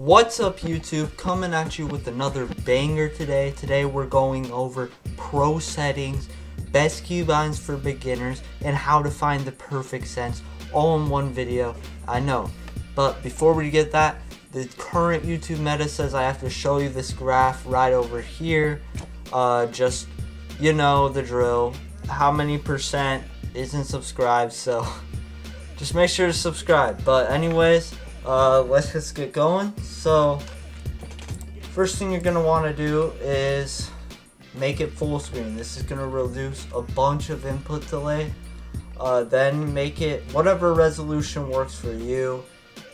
What's up, YouTube? Coming at you with another banger today. Today we're going over pro settings, best keybinds for beginners, and how to find the perfect sense all in one video. I know, but before we get that, the current YouTube meta says I have to show you this graph right over here. Just, you know the drill. How many percent isn't subscribed, so just make sure to subscribe. But anyways, let's just get going. So first thing you're gonna want to do is make it full screen. This is gonna reduce a bunch of input delay. Then make it whatever resolution works for you.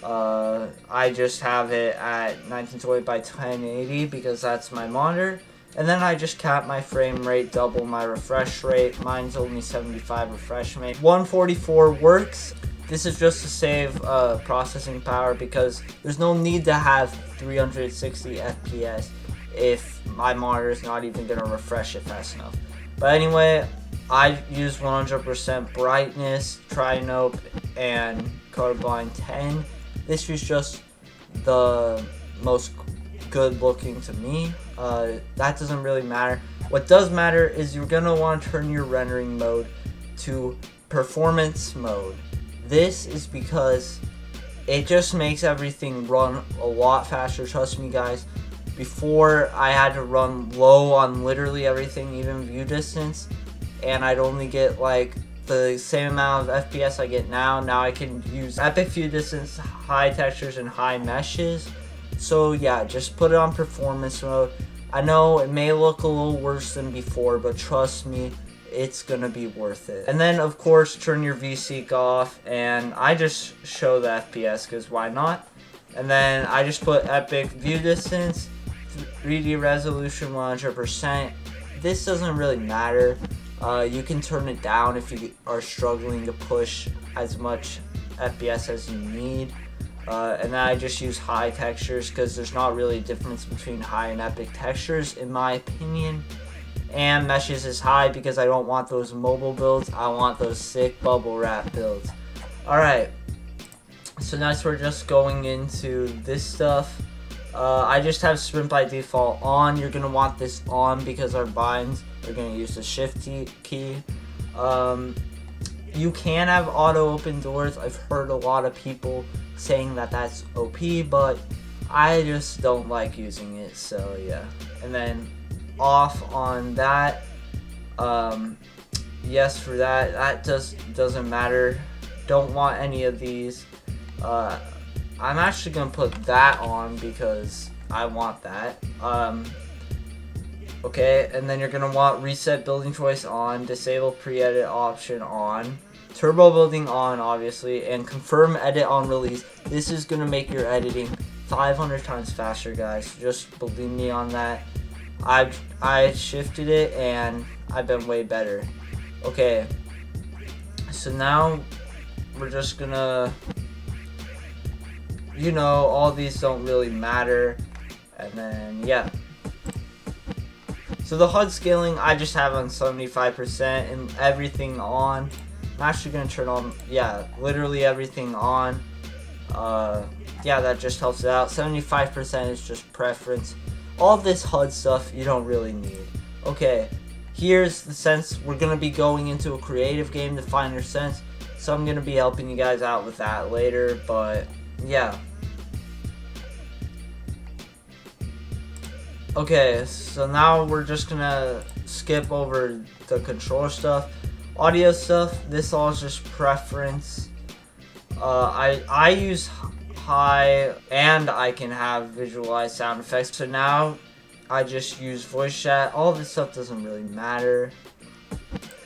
I just have it at 1920 by 1080 because that's my monitor. And then I just cap my frame rate, double my refresh rate. Mine's only 75 refresh rate. 144 works. This is just to save processing power because there's no need to have 360 FPS if my monitor is not even going to refresh it fast enough. But anyway, I use 100% brightness, tri-nope, and colorblind 10. This is just the most good looking to me. That doesn't really matter. What does matter is you're going to want to turn your rendering mode to performance mode. This is because it just makes everything run a lot faster. Trust me, guys. Before, I had to run low on literally everything, even view distance, and I'd only get like the same amount of FPS I get now. Now I can use epic view distance, high textures, and high meshes. So yeah, just put it on performance mode. I know it may look a little worse than before, but trust me, it's gonna be worth it. And then of course turn your VSync off, and I just show the FPS because why not. And then I just put epic view distance, 3D resolution 100%. This doesn't really matter. You can turn it down if you are struggling to push as much FPS as you need. And then I just use high textures because there's not really a difference between high and epic textures in my opinion. And meshes is high because I don't want those mobile builds. I want those sick bubble wrap builds. Alright, so next we're just going into this stuff. I just have sprint by default on. You're going to want this on because our binds are going to use the shift key. You can have auto open doors. I've heard a lot of people saying that that's OP, but I just don't like using it, so yeah. And then off on that. Yes, for that. That doesn't matter. Don't want any of these. I'm actually gonna put that on because I want that. Okay, and then you're gonna want reset building choice on, disable pre-edit option on, turbo building on obviously, and confirm edit on release. This is gonna make your editing 500 times faster, guys. Just believe me on that. I shifted it and I've been way better. Okay, so now we're just gonna, you know, all these don't really matter. And then yeah, so the HUD scaling I just have on 75% and everything on. I'm actually gonna turn on, yeah, literally everything on. Yeah, that just helps it out. 75% is just preference. All this HUD stuff you don't really need. Okay, here's the sense. We're going to be going into a creative game to find your sense, so I'm going to be helping you guys out with that later, but yeah. Okay, so now we're just going to skip over the controller stuff. Audio stuff, this all is just preference. I use high, and I can have visualized sound effects. So now I just use voice chat. All this stuff doesn't really matter.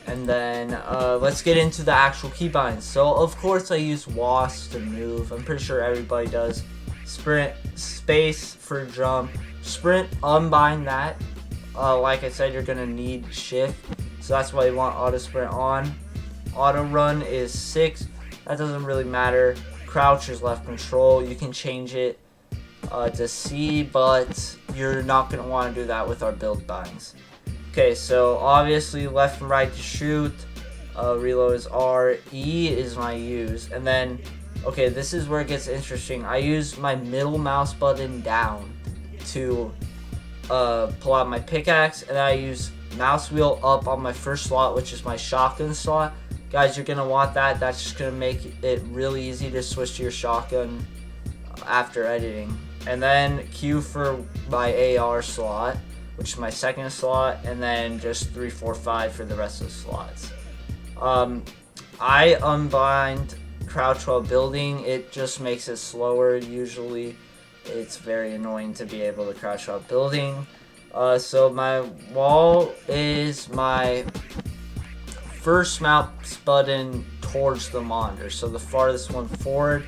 And then let's get into the actual keybinds. So of course I use WASD to move. I'm pretty sure everybody does. Sprint, space for jump. Sprint, unbind that. Like I said, you're gonna need shift. So that's why you want auto sprint on. Auto run is 6. That doesn't really matter. Crouch is left control. You can change it to C, but you're not going to want to do that with our build binds. Okay, so obviously left and right to shoot. Reload is R. E is my use. And then Okay, this is where it gets interesting. I use my middle mouse button down to pull out my pickaxe, and I use mouse wheel up on my first slot, which is my shotgun slot. Guys, you're gonna want that. That's just gonna make it really easy to switch to your shotgun after editing. And then Q for my AR slot, which is my second slot, and then just 3, 4, 5 for the rest of the slots. I unbind crouch while building. It just makes it slower. Usually it's very annoying to be able to crouch while building. So my wall is my first mouse button towards the monitor, so the farthest one forward,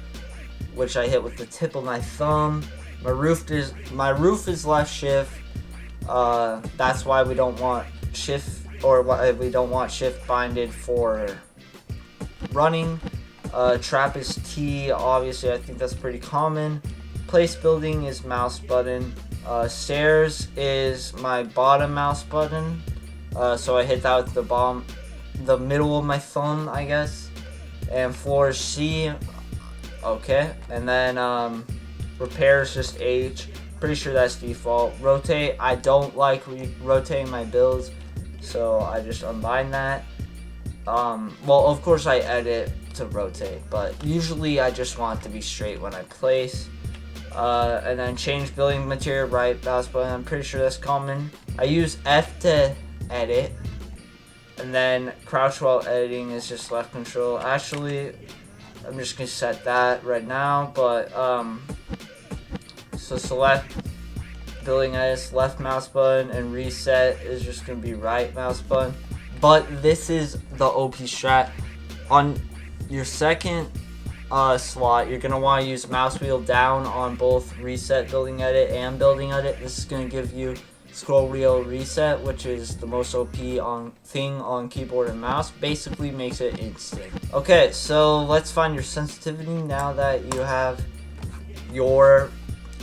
which I hit with the tip of my thumb. My roof is left shift. That's why we don't want shift, or why we don't want shift binded for running. Trap is T, obviously I think that's pretty common. Place building is mouse button. Stairs is my bottom mouse button. So I hit that with the middle of my thumb, I guess. And floor is C. Okay. And then repair is just H. Pretty sure that's default. Rotate, I don't like rotating my builds, so I just unbind that. Well, of course I edit to rotate, but usually I just want it to be straight when I place. And then change building material, right mouse button. I'm pretty sure that's common. I use F to edit, and then crouch while editing is just left control. Actually, I'm just gonna set that right now, but so select building edits, left mouse button, and reset is just gonna be right mouse button. But this is the OP strat. On your second slot, you're gonna want to use mouse wheel down on both reset building edit and building edit. This is gonna give you scroll wheel reset, which is the most OP thing on keyboard and mouse. Basically makes it instant. Okay, so let's find your sensitivity now that you have your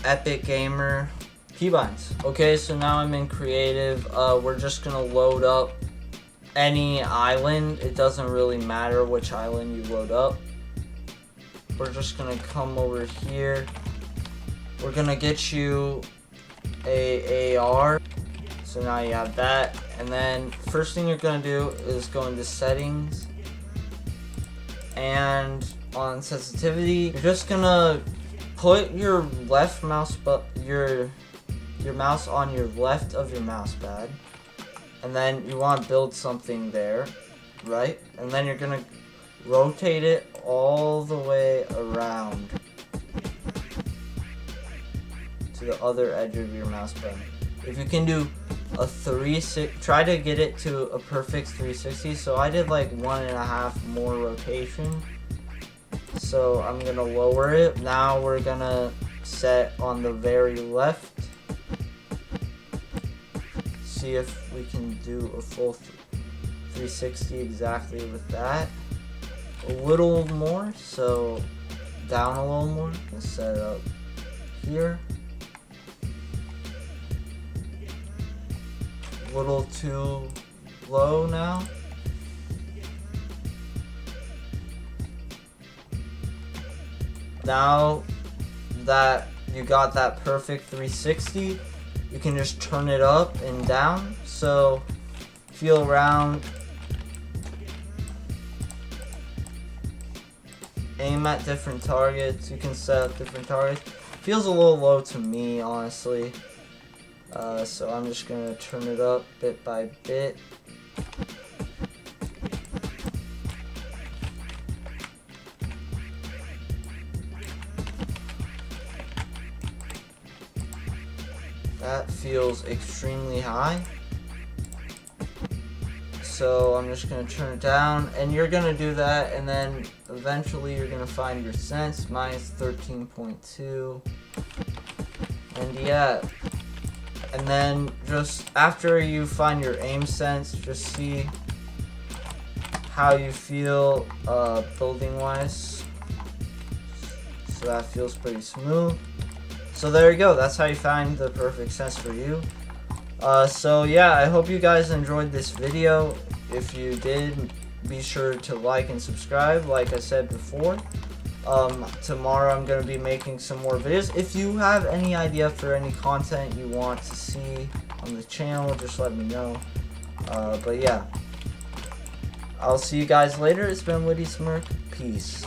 Epic Gamer keybinds. Okay, so now I'm in creative. We're just gonna load up any island. It doesn't really matter which island you load up. We're just gonna come over here. We're gonna get you a AR. So now you have that. And then first thing you're gonna do is go into settings. And on sensitivity, you're just gonna put your left mouse your mouse on your left of your mouse pad, and then you want to build something there, right? And then you're gonna rotate it all the way around to the other edge of your mouse button. If you can do a 360, try to get it to a perfect 360. So I did like 1.5 more rotation. So I'm gonna lower it. Now we're gonna set on the very left. See if we can do a full 360 exactly with that. A little more, so down a little more. Let's set it up here. A little too low now. Now that you got that perfect 360, you can just turn it up and down. So feel around, aim at different targets. You can set up different targets. Feels a little low to me, honestly. So I'm just gonna turn it up bit by bit. That feels extremely high. So I'm just gonna turn it down, and you're gonna do that, and then eventually you're gonna find your sense. Mine is 13.2. And yeah. And then just after you find your aim sense, just see how you feel building wise. So that feels pretty smooth. So there you go, that's how you find the perfect sense for you. So yeah, I hope you guys enjoyed this video. If you did, be sure to like and subscribe like I said before. Tomorrow I'm going to be making some more videos. If you have any idea for any content you want to see on the channel, just let me know. But yeah, I'll see you guys later. It's been Witty Smirk. Peace.